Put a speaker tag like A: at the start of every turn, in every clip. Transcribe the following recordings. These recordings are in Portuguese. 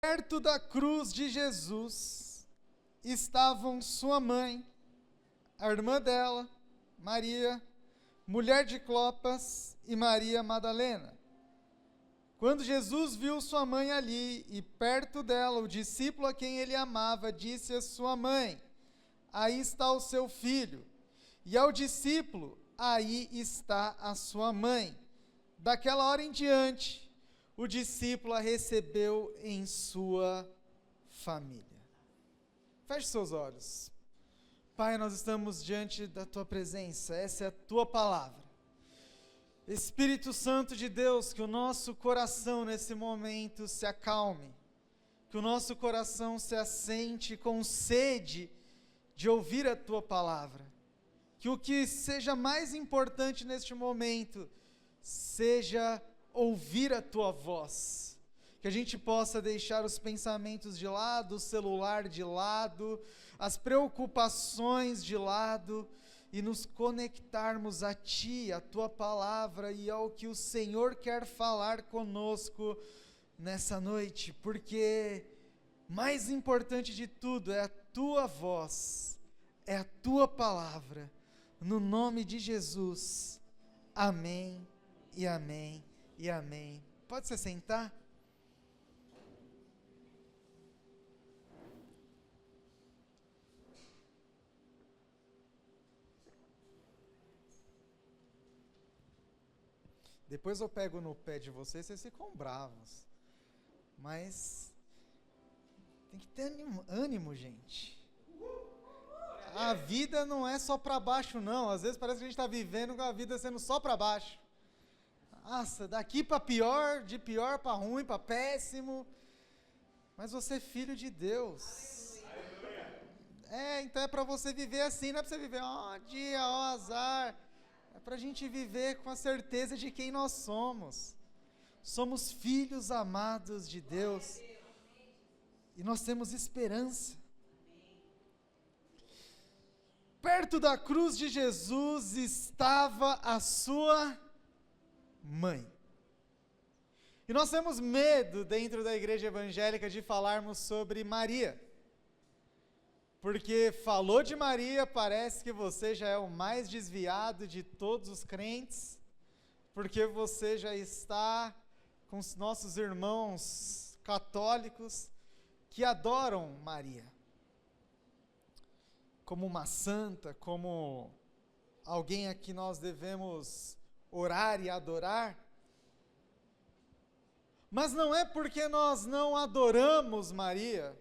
A: Perto da cruz de Jesus estavam sua mãe, a irmã dela, Maria, mulher de Clopas, e Maria Madalena. Quando Jesus viu sua mãe ali e perto dela o discípulo a quem ele amava, disse à sua mãe: aí está o seu filho. E ao discípulo: aí está a sua mãe. Daquela hora em diante, o discípulo a recebeu em sua família. Feche seus olhos. Pai, nós estamos diante da tua presença, essa é a tua palavra. Espírito Santo de Deus, que o nosso coração nesse momento se acalme, que o nosso coração se assente com sede de ouvir a tua palavra, que o que seja mais importante neste momento seja ouvir a tua voz, que a gente possa deixar os pensamentos de lado, o celular de lado, as preocupações de lado e nos conectarmos a ti, a tua palavra e ao que o Senhor quer falar conosco nessa noite, porque mais importante de tudo é a tua voz, é a tua palavra, no nome de Jesus, amém e amém e amém. Pode se sentar? Depois eu pego no pé de vocês, vocês ficam bravos. Mas tem que ter ânimo, gente. A vida não é só para baixo, não. Às vezes parece que a gente está vivendo com a vida sendo só para baixo. Nossa, daqui para pior, de pior para ruim, para péssimo. Mas você é filho de Deus. Então é para você viver assim, não é para você viver, dia, azar. É para a gente viver com a certeza de quem nós somos. Somos filhos amados de Deus. E nós temos esperança. Perto da cruz de Jesus estava a sua mãe. E nós temos medo dentro da igreja evangélica de falarmos sobre Maria. Porque falou de Maria, parece que você já é o mais desviado de todos os crentes, porque você já está com os nossos irmãos católicos que adoram Maria como uma santa, como alguém a que nós devemos orar e adorar. Mas não é porque nós não adoramos Maria,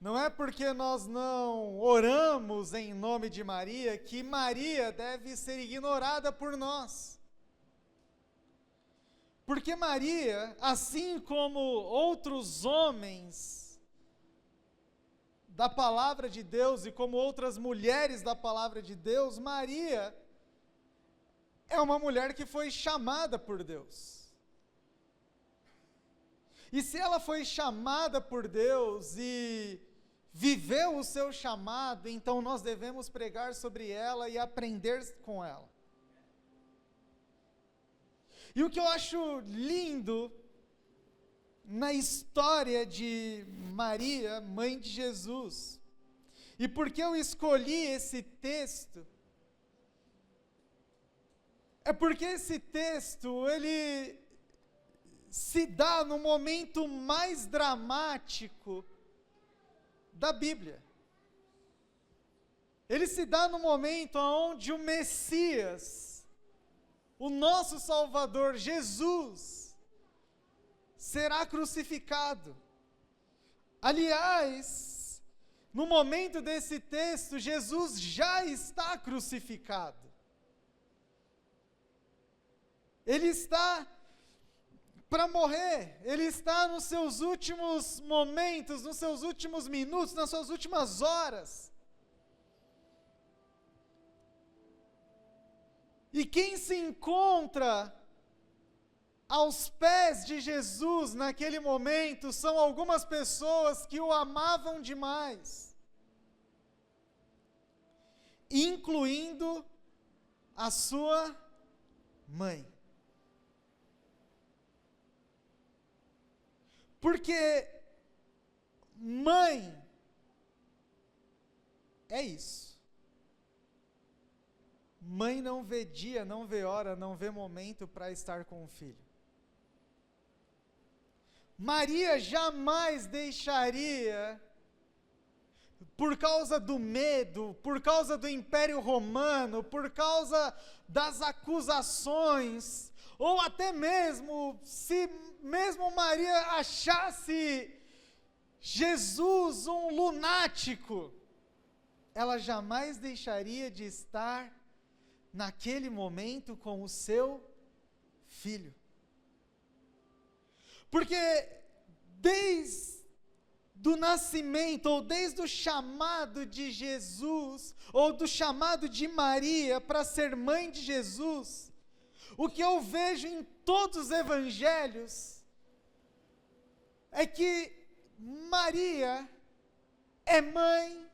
A: não é porque nós não oramos em nome de Maria que Maria deve ser ignorada por nós. Porque Maria, assim como outros homens da palavra de Deus e como outras mulheres da palavra de Deus, Maria é uma mulher que foi chamada por Deus. E se ela foi chamada por Deus e viveu o seu chamado, então nós devemos pregar sobre ela e aprender com ela. E o que eu acho lindo na história de Maria, mãe de Jesus, e por que eu escolhi esse texto, é porque esse texto, ele se dá no momento mais dramático da Bíblia. Ele se dá no momento onde o Messias, o nosso Salvador, Jesus, será crucificado. Aliás, no momento desse texto, Jesus já está crucificado. Ele está para morrer, ele está nos seus últimos momentos, nos seus últimos minutos, nas suas últimas horas. E quem se encontra aos pés de Jesus naquele momento são algumas pessoas que o amavam demais, incluindo a sua mãe. Porque mãe é isso. Mãe não vê dia, não vê hora, não vê momento para estar com o filho. Maria jamais deixaria, por causa do medo, por causa do Império Romano, por causa das acusações, ou até mesmo, se mesmo Maria achasse Jesus um lunático, ela jamais deixaria de estar naquele momento com o seu filho. Porque desde do nascimento, ou desde o chamado de Jesus, ou do chamado de Maria para ser mãe de Jesus, o que eu vejo em todos os evangelhos, é que Maria é mãe,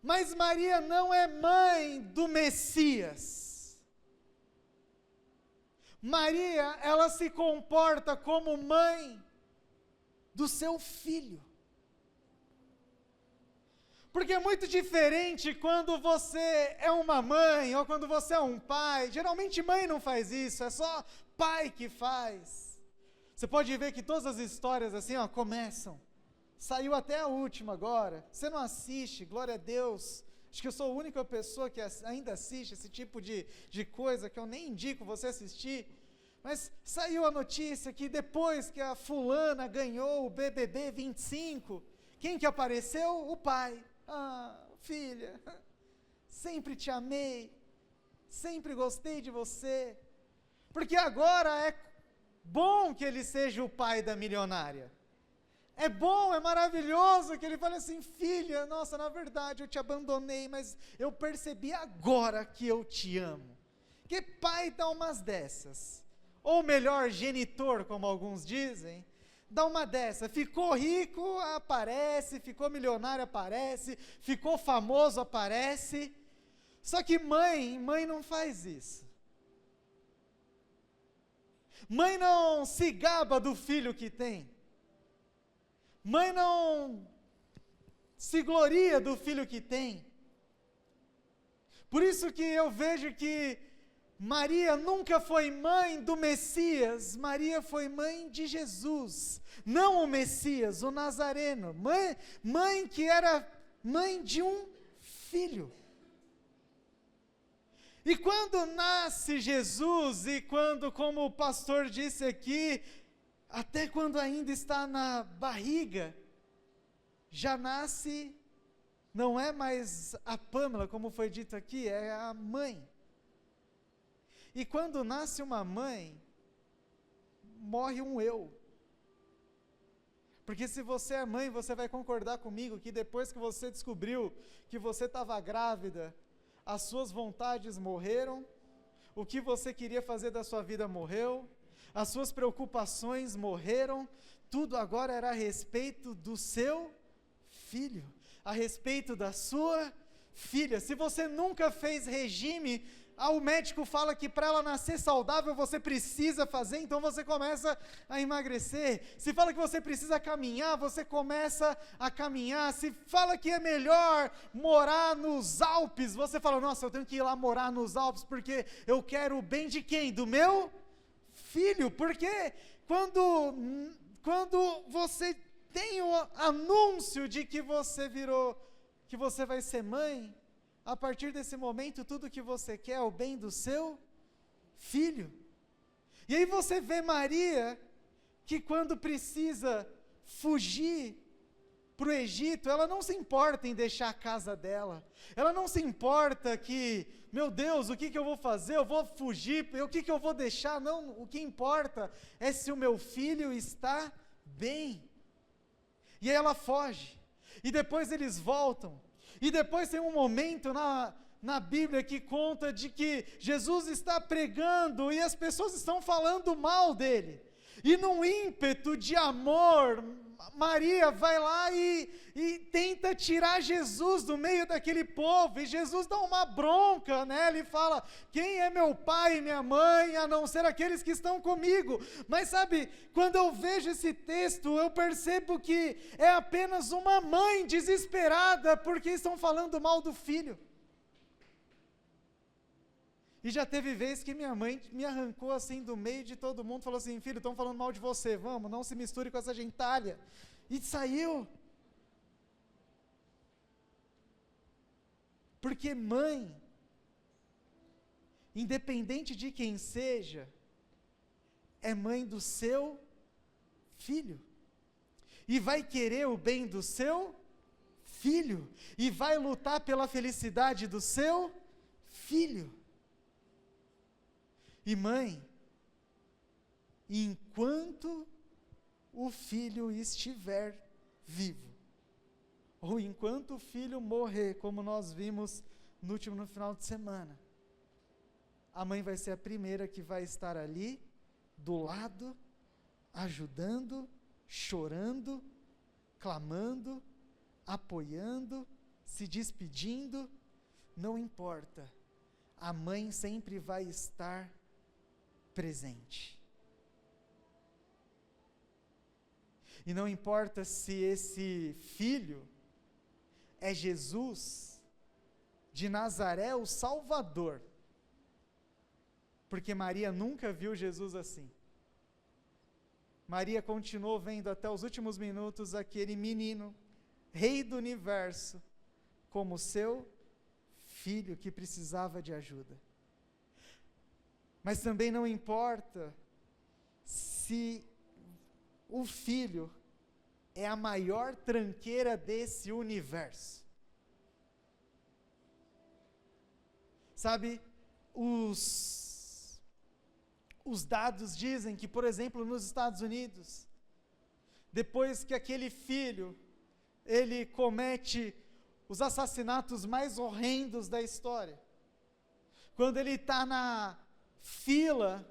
A: mas Maria não é mãe do Messias. Maria, ela se comporta como mãe do seu filho. Porque é muito diferente quando você é uma mãe ou quando você é um pai. Geralmente mãe não faz isso, é só pai que faz. Você pode ver que todas as histórias assim, começam. Saiu até a última agora. Você não assiste, glória a Deus. Acho que eu sou a única pessoa que ainda assiste esse tipo de coisa que eu nem indico você assistir. Mas saiu a notícia que depois que a fulana ganhou o BBB 25, quem que apareceu? O pai. Filha, sempre te amei, sempre gostei de você. Porque agora é bom que ele seja o pai da milionária. É bom, é maravilhoso que ele fale assim: filha, nossa, na verdade eu te abandonei, mas eu percebi agora que eu te amo. Que pai dá umas dessas? Ou melhor, genitor, como alguns dizem, dá uma dessa. Ficou rico, aparece, ficou milionário, aparece, ficou famoso, aparece. Só que mãe não faz isso. Mãe não se gaba do filho que tem. Mãe não se gloria do filho que tem. Por isso que eu vejo que Maria nunca foi mãe do Messias, Maria foi mãe de Jesus, não o Messias, o Nazareno, mãe que era mãe de um filho. E quando nasce Jesus, e quando, como o pastor disse aqui, até quando ainda está na barriga, já nasce, não é mais a Pâmela, como foi dito aqui, é a mãe. E quando nasce uma mãe, morre um eu. Porque se você é mãe, você vai concordar comigo que depois que você descobriu que você estava grávida, as suas vontades morreram, o que você queria fazer da sua vida morreu, as suas preocupações morreram, tudo agora era a respeito do seu filho, a respeito da sua filha. Se você nunca fez regime, o médico fala que para ela nascer saudável você precisa fazer, então você começa a emagrecer. Se fala que você precisa caminhar, você começa a caminhar. Se fala que é melhor morar nos Alpes, você fala: nossa, eu tenho que ir lá morar nos Alpes porque eu quero o bem de quem? Do meu filho. Porque quando você tem o anúncio de que que você vai ser mãe, a partir desse momento, tudo que você quer é o bem do seu filho. E aí você vê Maria, que quando precisa fugir para o Egito, ela não se importa em deixar a casa dela. Ela não se importa que, meu Deus, o que eu vou fazer? Eu vou fugir, o que eu vou deixar? Não, o que importa é se o meu filho está bem. E aí ela foge. E depois eles voltam. E depois tem um momento na Bíblia que conta de que Jesus está pregando e as pessoas estão falando mal dele. E num ímpeto de amor, Maria vai lá e tenta tirar Jesus do meio daquele povo, e Jesus dá uma bronca nela e fala: quem é meu pai e minha mãe, a não ser aqueles que estão comigo? Mas sabe, quando eu vejo esse texto, eu percebo que é apenas uma mãe desesperada, porque estão falando mal do filho. E já teve vez que minha mãe me arrancou assim do meio de todo mundo, falou assim: filho, estão falando mal de você, vamos, não se misture com essa gentalha. E saiu. Porque mãe, independente de quem seja, é mãe do seu filho. E vai querer o bem do seu filho. E vai lutar pela felicidade do seu filho. E mãe, enquanto o filho estiver vivo, ou enquanto o filho morrer, como nós vimos no final de semana, a mãe vai ser a primeira que vai estar ali, do lado, ajudando, chorando, clamando, apoiando, se despedindo, não importa, a mãe sempre vai estar presente. E não importa se esse filho é Jesus de Nazaré, o Salvador, porque Maria nunca viu Jesus assim. Maria continuou vendo até os últimos minutos aquele menino, rei do universo, como seu filho que precisava de ajuda. Mas também não importa se o filho é a maior tranqueira desse universo. Sabe, os dados dizem que, por exemplo, nos Estados Unidos, depois que aquele filho, ele comete os assassinatos mais horrendos da história, quando ele está na fila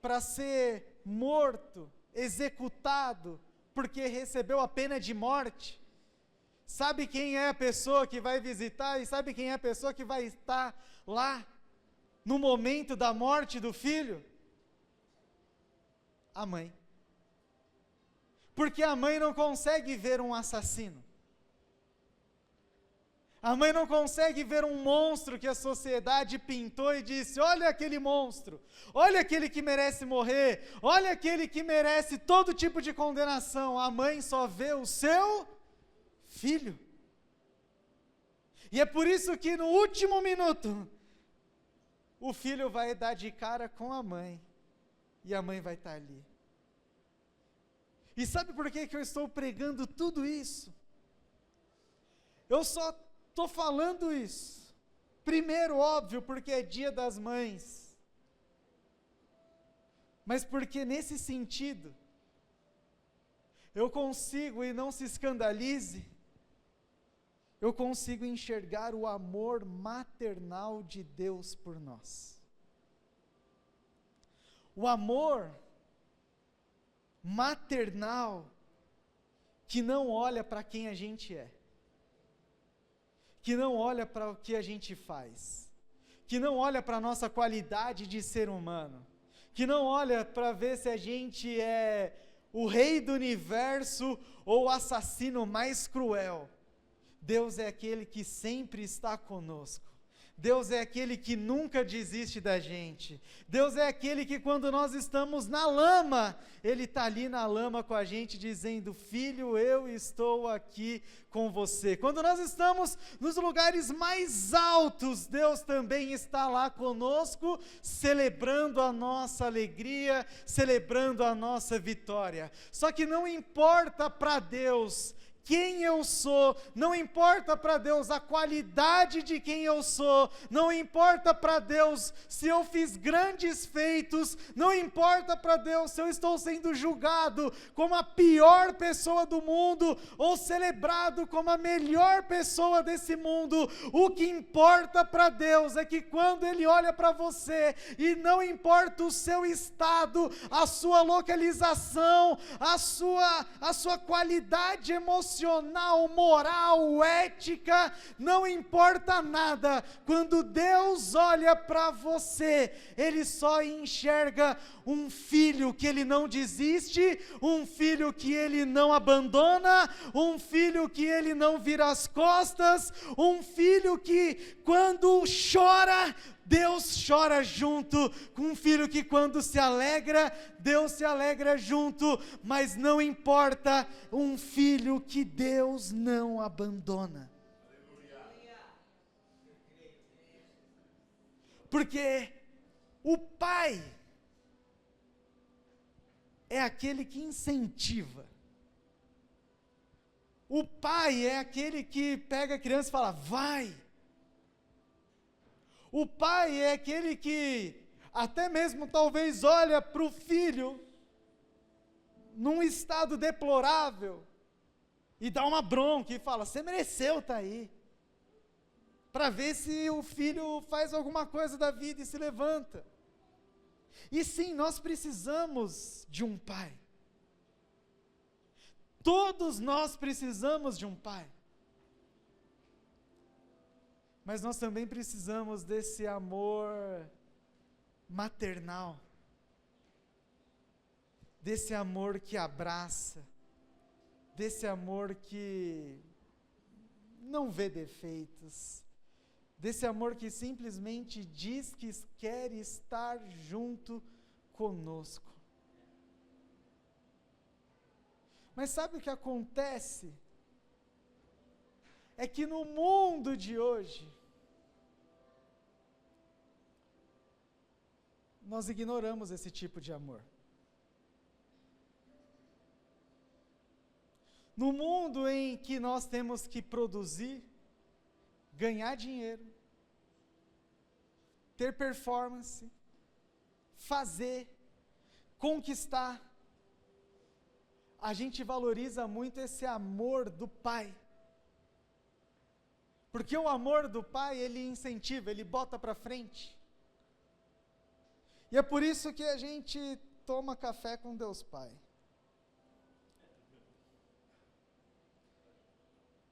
A: para ser morto, executado, porque recebeu a pena de morte, sabe quem é a pessoa que vai visitar e sabe quem é a pessoa que vai estar lá no momento da morte do filho? A mãe. Porque a mãe não consegue ver um assassino. A mãe não consegue ver um monstro que a sociedade pintou e disse: olha aquele monstro, olha aquele que merece morrer, olha aquele que merece todo tipo de condenação. A mãe só vê o seu filho. E é por isso que no último minuto, o filho vai dar de cara com a mãe, e a mãe vai estar ali. E sabe por que eu estou pregando tudo isso? Eu só estou falando isso, primeiro, óbvio, porque é Dia das Mães, mas porque nesse sentido, eu consigo, e não se escandalize, eu consigo enxergar o amor maternal de Deus por nós. O amor maternal que não olha para quem a gente é, que não olha para o que a gente faz, que não olha para a nossa qualidade de ser humano, que não olha para ver se a gente é o rei do universo ou o assassino mais cruel. Deus é aquele que sempre está conosco. Deus é aquele que nunca desiste da gente. Deus é aquele que quando nós estamos na lama, Ele está ali na lama com a gente dizendo: filho, eu estou aqui com você. Quando nós estamos nos lugares mais altos, Deus também está lá conosco, celebrando a nossa alegria, celebrando a nossa vitória. Só que não importa para Deus quem eu sou, não importa para Deus a qualidade de quem eu sou, não importa para Deus se eu fiz grandes feitos, não importa para Deus se eu estou sendo julgado como a pior pessoa do mundo ou celebrado como a melhor pessoa desse mundo. O que importa para Deus é que quando Ele olha para você, e não importa o seu estado, a sua localização, a sua qualidade emocional, moral, ética, não importa nada. Quando Deus olha para você, Ele só enxerga um filho que Ele não desiste, um filho que Ele não abandona, um filho que Ele não vira as costas, um filho que quando chora, Deus chora junto, com um filho que quando se alegra, Deus se alegra junto, mas não importa, um filho que Deus não abandona. Porque o pai é aquele que incentiva. O pai é aquele que pega a criança e fala, vai. O pai é aquele que até mesmo talvez olha para o filho num estado deplorável e dá uma bronca e fala, você mereceu estar aí, para ver se o filho faz alguma coisa da vida e se levanta. E sim, nós precisamos de um pai. Todos nós precisamos de um pai. Mas nós também precisamos desse amor maternal, desse amor que abraça, desse amor que não vê defeitos, desse amor que simplesmente diz que quer estar junto conosco. Mas sabe o que acontece? É que no mundo de hoje, nós ignoramos esse tipo de amor. No mundo em que nós temos que produzir, ganhar dinheiro, ter performance, fazer, conquistar, a gente valoriza muito esse amor do pai. Porque o amor do pai, ele incentiva, ele bota para frente. E é por isso que a gente toma café com Deus Pai.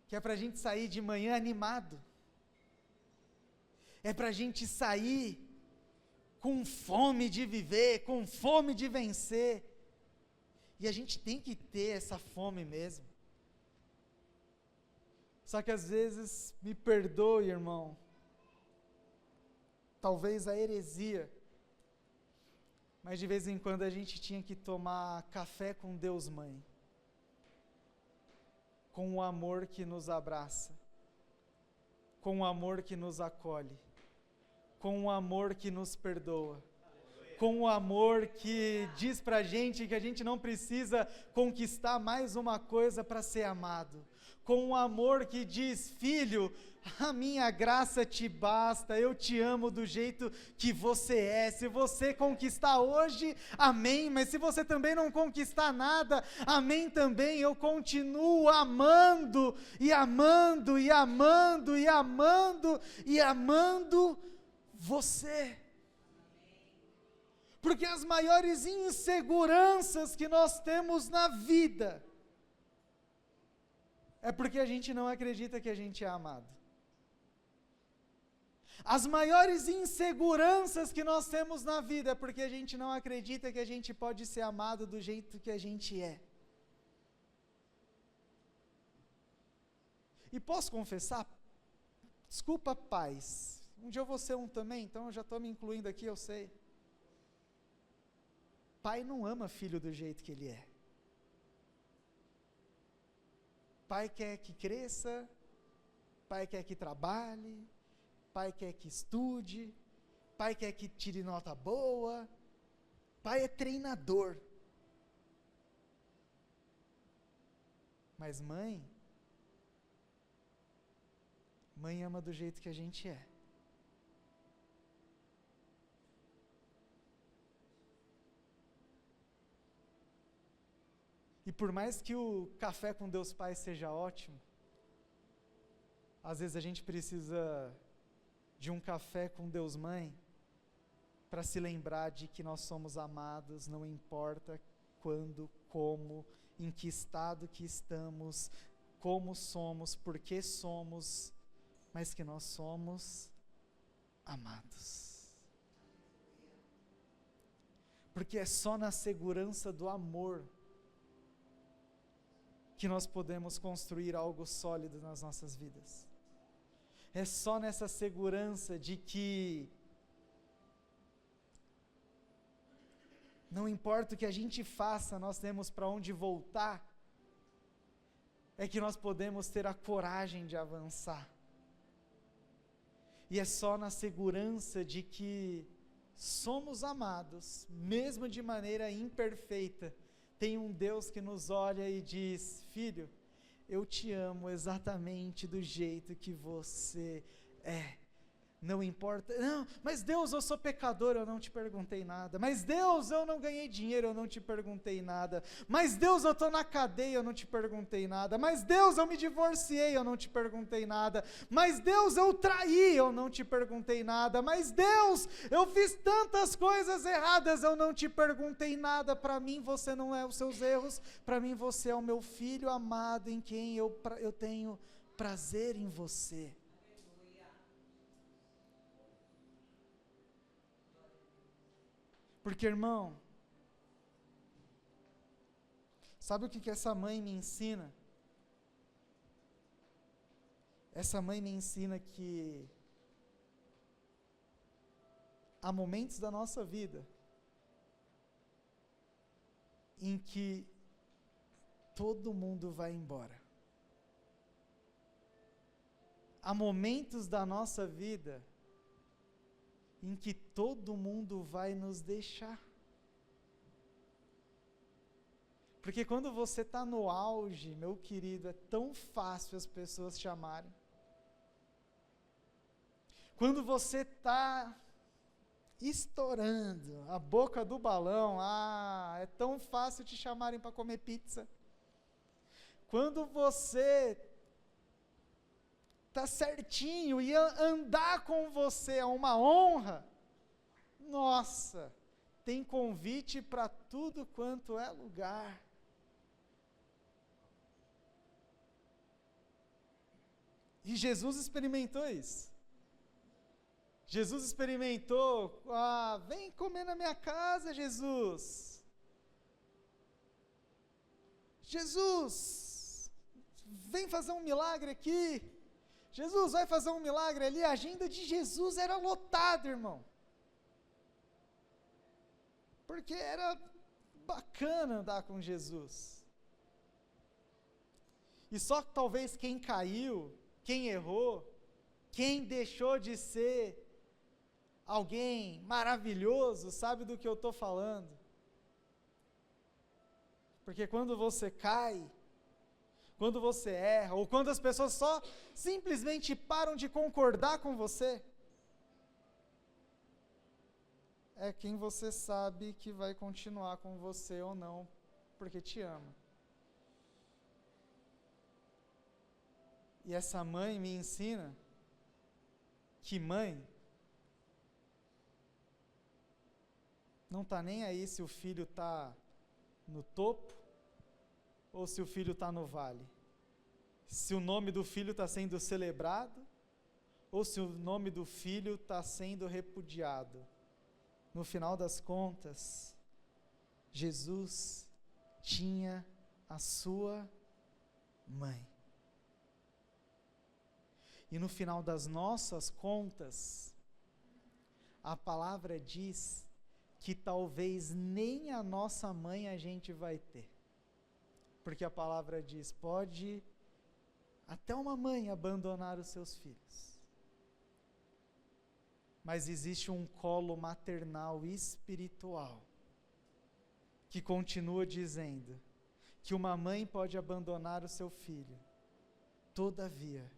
A: Que é para a gente sair de manhã animado. É para a gente sair com fome de viver, com fome de vencer. E a gente tem que ter essa fome mesmo. Só que às vezes, me perdoe, irmão, talvez a heresia, mas de vez em quando a gente tinha que tomar café com Deus Mãe, com o amor que nos abraça, com o amor que nos acolhe, com o amor que nos perdoa, com o amor que diz pra gente que a gente não precisa conquistar mais uma coisa para ser amado, com um amor que diz, filho, a minha graça te basta, eu te amo do jeito que você é. Se você conquistar hoje, amém, mas se você também não conquistar nada, amém também, eu continuo amando, e amando, e amando, e amando, e amando você. Porque as maiores inseguranças que nós temos na vida, é porque a gente não acredita que a gente é amado. As maiores inseguranças que nós temos na vida é porque a gente não acredita que a gente pode ser amado do jeito que a gente é. E posso confessar? Desculpa, pais. Um dia eu vou ser um também, então eu já estou me incluindo aqui, eu sei. Pai não ama filho do jeito que ele é. Pai quer que cresça, pai quer que trabalhe, pai quer que estude, pai quer que tire nota boa, pai é treinador. Mas mãe Mãe ama do jeito que a gente é. E por mais que o café com Deus Pai seja ótimo, às vezes a gente precisa de um café com Deus Mãe para se lembrar de que nós somos amados, não importa quando, como, em que estado que estamos, como somos, por que somos, mas que nós somos amados. Porque é só na segurança do amor que nós podemos construir algo sólido nas nossas vidas. É só nessa segurança de que não importa o que a gente faça, nós temos para onde voltar, é que nós podemos ter a coragem de avançar. E é só na segurança de que somos amados, mesmo de maneira imperfeita, tem um Deus que nos olha e diz: filho, eu te amo exatamente do jeito que você é. Não importa, não, mas Deus, eu sou pecador, eu não te perguntei nada. Mas Deus, eu não ganhei dinheiro, eu não te perguntei nada. Mas Deus, eu estou na cadeia, eu não te perguntei nada. Mas Deus, eu me divorciei, eu não te perguntei nada. Mas Deus, eu traí, eu não te perguntei nada. Mas Deus, eu fiz tantas coisas erradas, eu não te perguntei nada. Para mim você não é os seus erros, para mim você é o meu filho amado, em quem eu tenho prazer em você. Porque, irmão, sabe o que essa mãe me ensina? Essa mãe me ensina que há momentos da nossa vida em que todo mundo vai embora. Há momentos da nossa vida em que todo mundo vai nos deixar. Porque quando você está no auge, meu querido, é tão fácil as pessoas chamarem. Quando você está estourando a boca do balão, é tão fácil te chamarem para comer pizza. Quando você está certinho e andar com você é uma honra, nossa, tem convite para tudo quanto é lugar. E Jesus experimentou isso. Jesus experimentou, vem comer na minha casa, Jesus. Jesus, vem fazer um milagre aqui. Jesus vai fazer um milagre ali. A agenda de Jesus era lotada, irmão. Porque era bacana andar com Jesus. E só talvez quem caiu, quem errou, quem deixou de ser alguém maravilhoso, sabe do que eu estou falando. Porque quando você cai, quando você erra, ou quando as pessoas só simplesmente param de concordar com você, é quem você sabe que vai continuar com você ou não, porque te ama. E essa mãe me ensina que mãe não está nem aí se o filho está no topo ou se o filho está no vale. Se o nome do filho está sendo celebrado ou se o nome do filho está sendo repudiado. No final das contas, Jesus tinha a sua mãe. E no final das nossas contas, a palavra diz que talvez nem a nossa mãe a gente vai ter. Porque a palavra diz, pode até uma mãe abandonar os seus filhos. Mas existe um colo maternal espiritual que continua dizendo que uma mãe pode abandonar o seu filho. Todavia,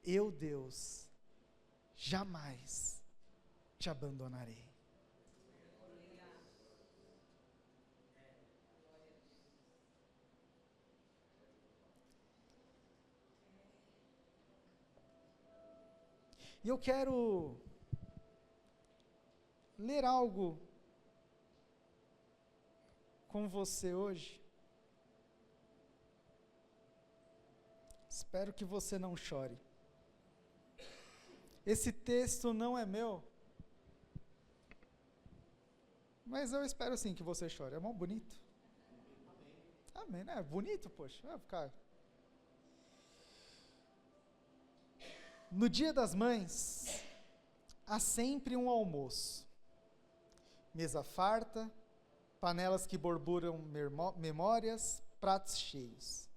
A: eu, Deus, jamais te abandonarei. E eu quero ler algo com você hoje. Espero que você não chore. Esse texto não é meu, mas eu espero sim que você chore. É mó bonito. Amém, né? Bonito, poxa. Vai ficar. No Dia das Mães, há sempre um almoço. Mesa farta, panelas que borburam memórias, pratos cheios.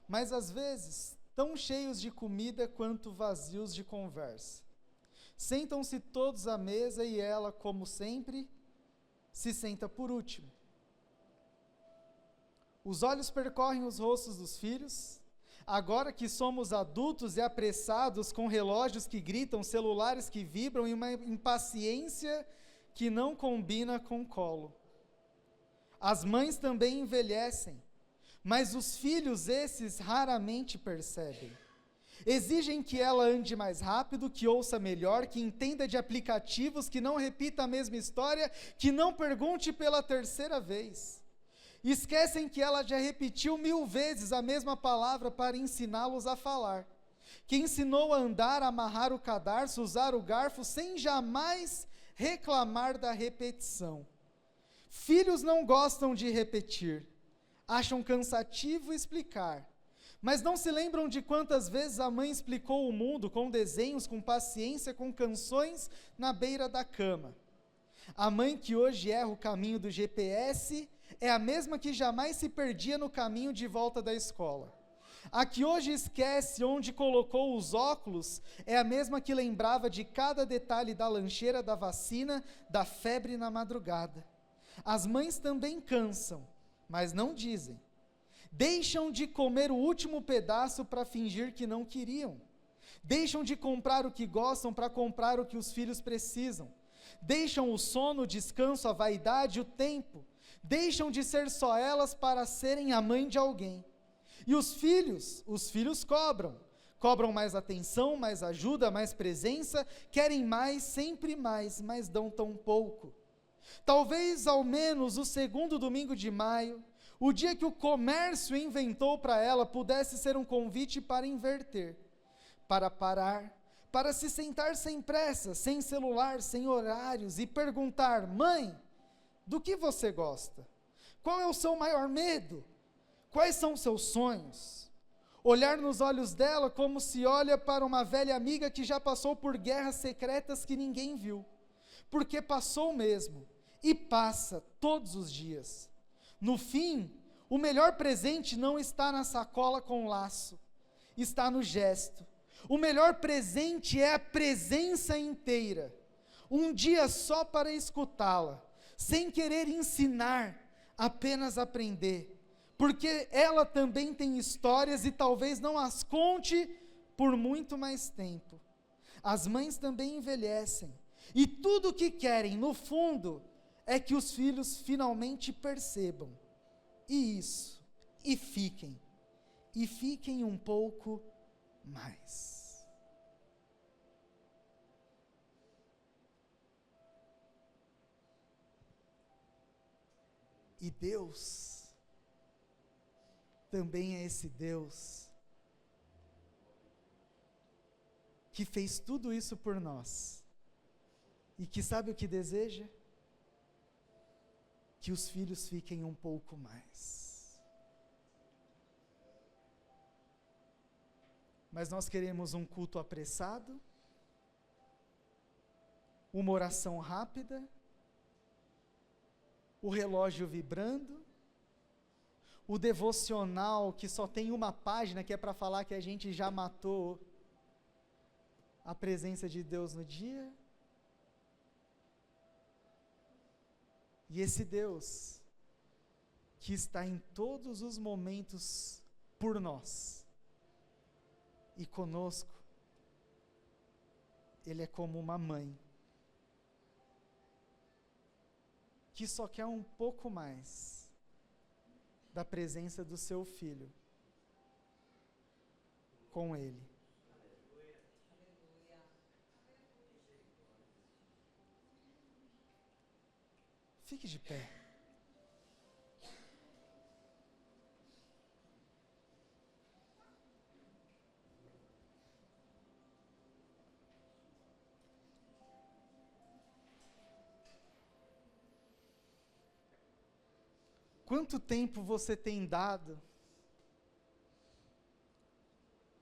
A: Mas às vezes, tão cheios de comida quanto vazios de conversa. Sentam-se todos à mesa e ela, como sempre, se senta por último. Os olhos percorrem os rostos dos filhos. Agora que somos adultos e apressados com relógios que gritam, celulares que vibram e uma impaciência que não combina com colo. As mães também envelhecem, mas os filhos esses raramente percebem. Exigem que ela ande mais rápido, que ouça melhor, que entenda de aplicativos, que não repita a mesma história, que não pergunte pela terceira vez. Esquecem que ela já repetiu 1000 vezes a mesma palavra para ensiná-los a falar. Que ensinou a andar, a amarrar o cadarço, usar o garfo, sem jamais reclamar da repetição. Filhos não gostam de repetir. Acham cansativo explicar. Mas não se lembram de quantas vezes a mãe explicou o mundo com desenhos, com paciência, com canções na beira da cama. A mãe que hoje erra o caminho do GPS é a mesma que jamais se perdia no caminho de volta da escola. A que hoje esquece onde colocou os óculos é a mesma que lembrava de cada detalhe da lancheira, da vacina, da febre na madrugada. As mães também cansam, mas não dizem. Deixam de comer o último pedaço para fingir que não queriam. Deixam de comprar o que gostam para comprar o que os filhos precisam. Deixam o sono, o descanso, a vaidade, o tempo. Deixam de ser só elas para serem a mãe de alguém. E os filhos cobram mais atenção, mais ajuda, mais presença, querem mais, sempre mais, mas dão tão pouco. Talvez ao menos o segundo domingo de maio, o dia que o comércio inventou para ela, pudesse ser um convite para inverter, para parar, para se sentar sem pressa, sem celular, sem horários e perguntar: mãe, do que você gosta? Qual é o seu maior medo? Quais são os seus sonhos? Olhar nos olhos dela como se olha para uma velha amiga que já passou por guerras secretas que ninguém viu, porque passou mesmo, e passa todos os dias. No fim, o melhor presente não está na sacola com laço, está no gesto. O melhor presente é a presença inteira, um dia só para escutá-la, sem querer ensinar, apenas aprender, porque ela também tem histórias e talvez não as conte por muito mais tempo. As mães também envelhecem, e tudo o que querem, no fundo, é que os filhos finalmente percebam, e fiquem um pouco mais. E Deus também é esse Deus que fez tudo isso por nós, e que sabe o que deseja? Que os filhos fiquem um pouco mais. Mas nós queremos um culto apressado, uma oração rápida, o relógio vibrando, o devocional que só tem uma página que é para falar que a gente já matou a presença de Deus no dia. E esse Deus, que está em todos os momentos por nós e conosco, Ele é como uma mãe que só quer um pouco mais da presença do seu filho com ele. Fique de pé. Quanto tempo você tem dado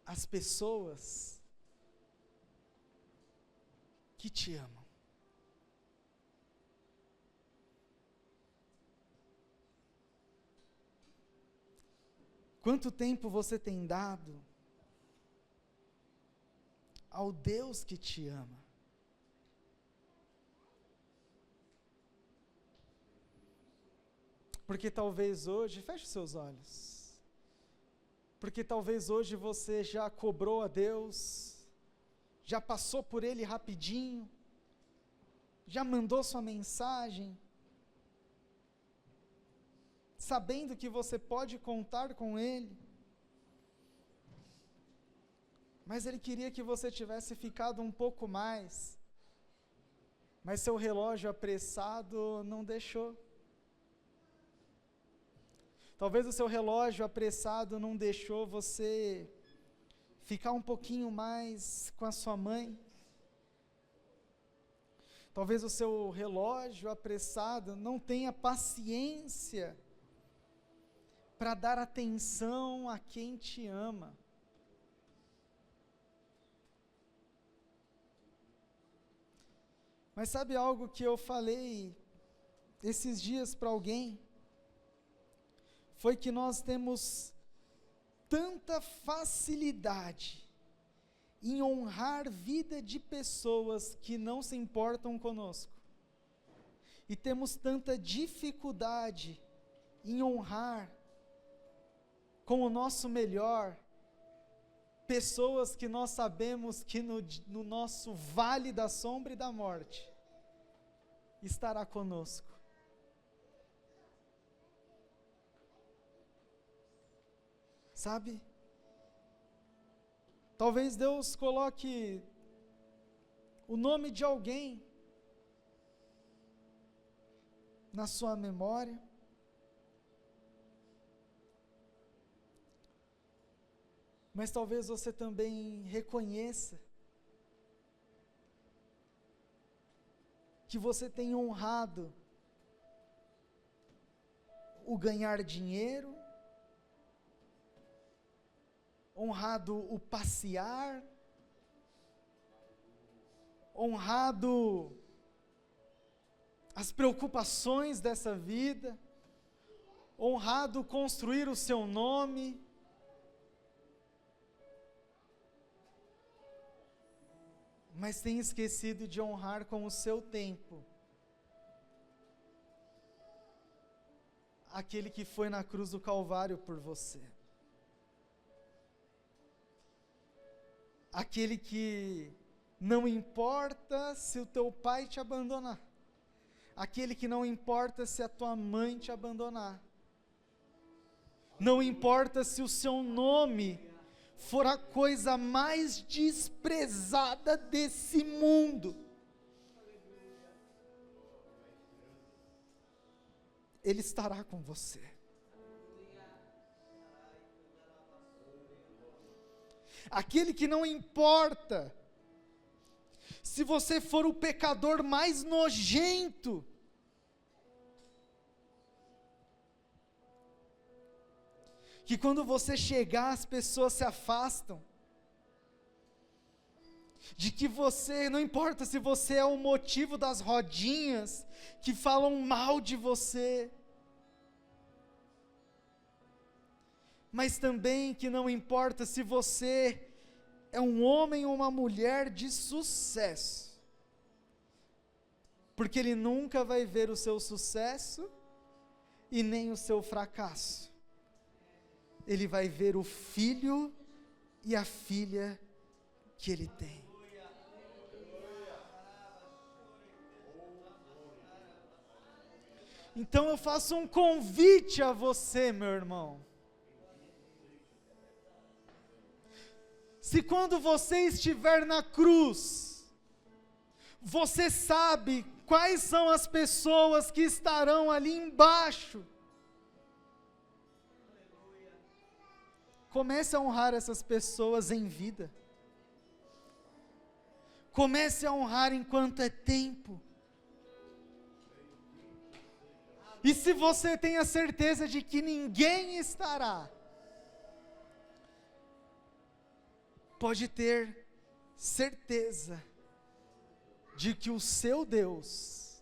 A: às pessoas que te amam? Quanto tempo você tem dado ao Deus que te ama? Porque talvez hoje, feche seus olhos, porque talvez hoje você já cobrou a Deus, já passou por Ele rapidinho, já mandou sua mensagem, sabendo que você pode contar com Ele, mas Ele queria que você tivesse ficado um pouco mais, mas seu relógio apressado não deixou. Talvez o seu relógio apressado não deixou você ficar um pouquinho mais com a sua mãe. Talvez o seu relógio apressado não tenha paciência para dar atenção a quem te ama. Mas sabe algo que eu falei esses dias para alguém? Foi que nós temos tanta facilidade em honrar vida de pessoas que não se importam conosco. E temos tanta dificuldade em honrar com o nosso melhor pessoas que nós sabemos que no nosso vale da sombra e da morte estará conosco. Sabe? Talvez Deus coloque o nome de alguém na sua memória. Mas talvez você também reconheça que você tem honrado o ganhar dinheiro, honrado o passear, honrado as preocupações dessa vida, honrado construir o seu nome, mas tem esquecido de honrar com o seu tempo aquele que foi na cruz do Calvário por você. Aquele que não importa se o teu pai te abandonar, aquele que não importa se a tua mãe te abandonar, não importa se o seu nome for a coisa mais desprezada desse mundo, Ele estará com você. Aquele que não importa se você for o pecador mais nojento, que quando você chegar as pessoas se afastam, de que você, não importa se você é o motivo das rodinhas que falam mal de você, mas também que não importa se você é um homem ou uma mulher de sucesso, porque Ele nunca vai ver o seu sucesso e nem o seu fracasso. Ele vai ver o filho e a filha que Ele tem. Então eu faço um convite a você, meu irmão. Se quando você estiver na cruz, você sabe quais são as pessoas que estarão ali embaixo, comece a honrar essas pessoas em vida. Comece a honrar enquanto é tempo. E se você tem a certeza de que ninguém estará, pode ter certeza de que o seu Deus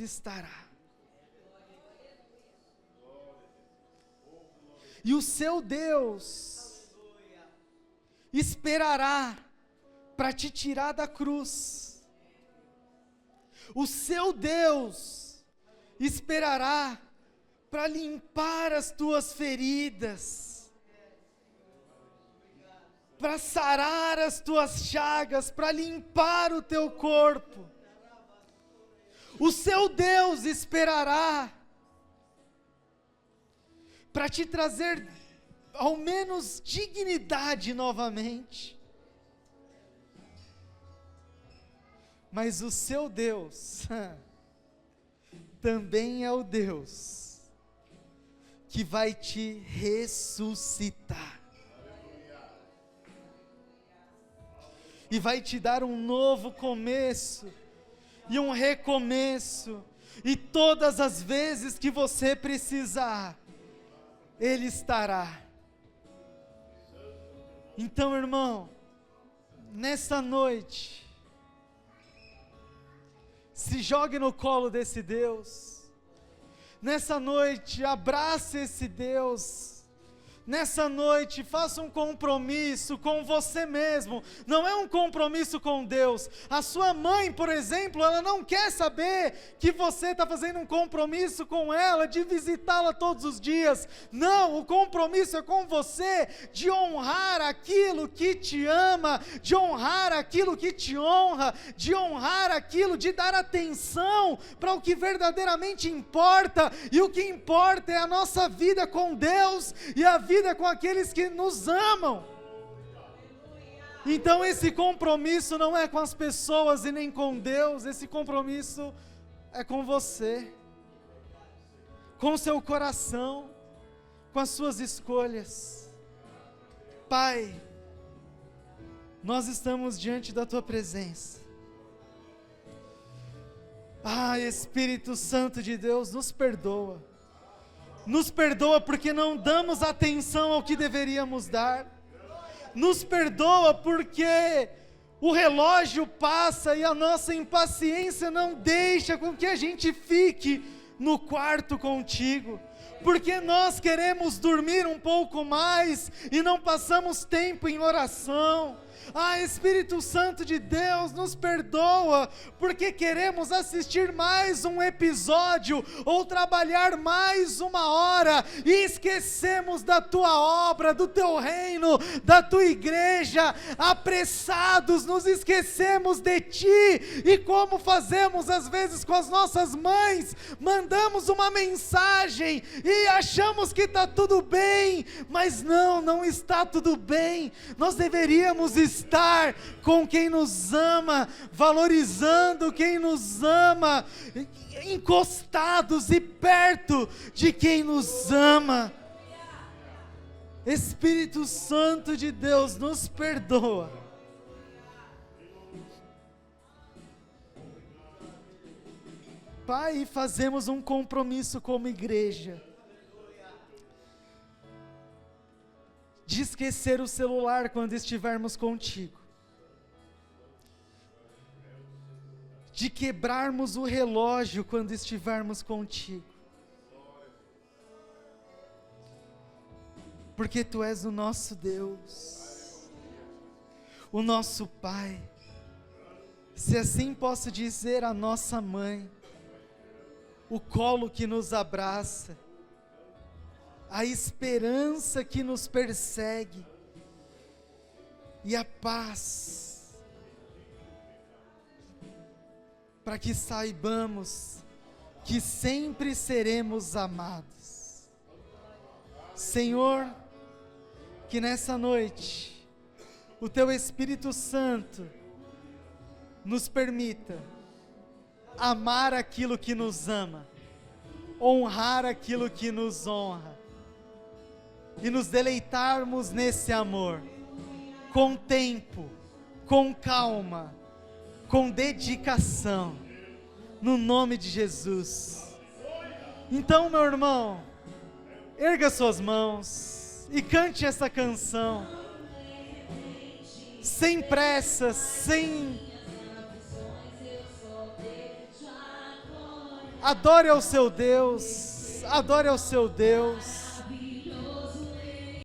A: estará. E o seu Deus esperará para te tirar da cruz. O seu Deus esperará para limpar as tuas feridas, para sarar as tuas chagas, para limpar o teu corpo. O seu Deus esperará para te trazer ao menos dignidade novamente. Mas o seu Deus também é o Deus que vai te ressuscitar. E vai te dar um novo começo e um recomeço. E todas as vezes que você precisar, Ele estará. Então, irmão, nessa noite, se jogue no colo desse Deus. Nessa noite, abrace esse Deus. Nessa noite, faça um compromisso com você mesmo. Não é um compromisso com Deus. A sua mãe, por exemplo, ela não quer saber que você está fazendo um compromisso com ela, de visitá-la todos os dias. Não, o compromisso é com você, de honrar aquilo que te ama, de honrar aquilo que te honra, de honrar aquilo, de dar atenção para o que verdadeiramente importa. E o que importa é a nossa vida com Deus e a vida com aqueles que nos amam. Então esse compromisso não é com as pessoas e nem com Deus, esse compromisso é com você, com o seu coração, com as suas escolhas. Pai, nós estamos diante da Tua presença. Espírito Santo de Deus, nos perdoa. Nos perdoa porque não damos atenção ao que deveríamos dar. Nos perdoa porque o relógio passa e a nossa impaciência não deixa com que a gente fique no quarto contigo. Porque nós queremos dormir um pouco mais e não passamos tempo em oração. Espírito Santo de Deus, nos perdoa, porque queremos assistir mais um episódio, ou trabalhar mais uma hora, e esquecemos da Tua obra, do Teu reino, da Tua igreja. Apressados, nos esquecemos de Ti, e como fazemos às vezes com as nossas mães, mandamos uma mensagem, e achamos que está tudo bem, mas não está tudo bem. Nós deveríamos estar com quem nos ama, valorizando quem nos ama, encostados e perto de quem nos ama. Espírito Santo de Deus, nos perdoa. Pai, fazemos um compromisso como igreja de esquecer o celular quando estivermos contigo, de quebrarmos o relógio quando estivermos contigo, porque Tu és o nosso Deus, o nosso Pai, se assim posso dizer, a nossa mãe, o colo que nos abraça, a esperança que nos persegue, e a paz. para que saibamos que sempre seremos amados. Senhor, que nessa noite o Teu Espírito Santo nos permita amar aquilo que nos ama, honrar aquilo que nos honra, e nos deleitarmos nesse amor, com tempo, com calma, com dedicação, no nome de Jesus. Então, meu irmão, erga suas mãos e cante essa canção, sem pressa, adore ao seu Deus, adore ao seu Deus.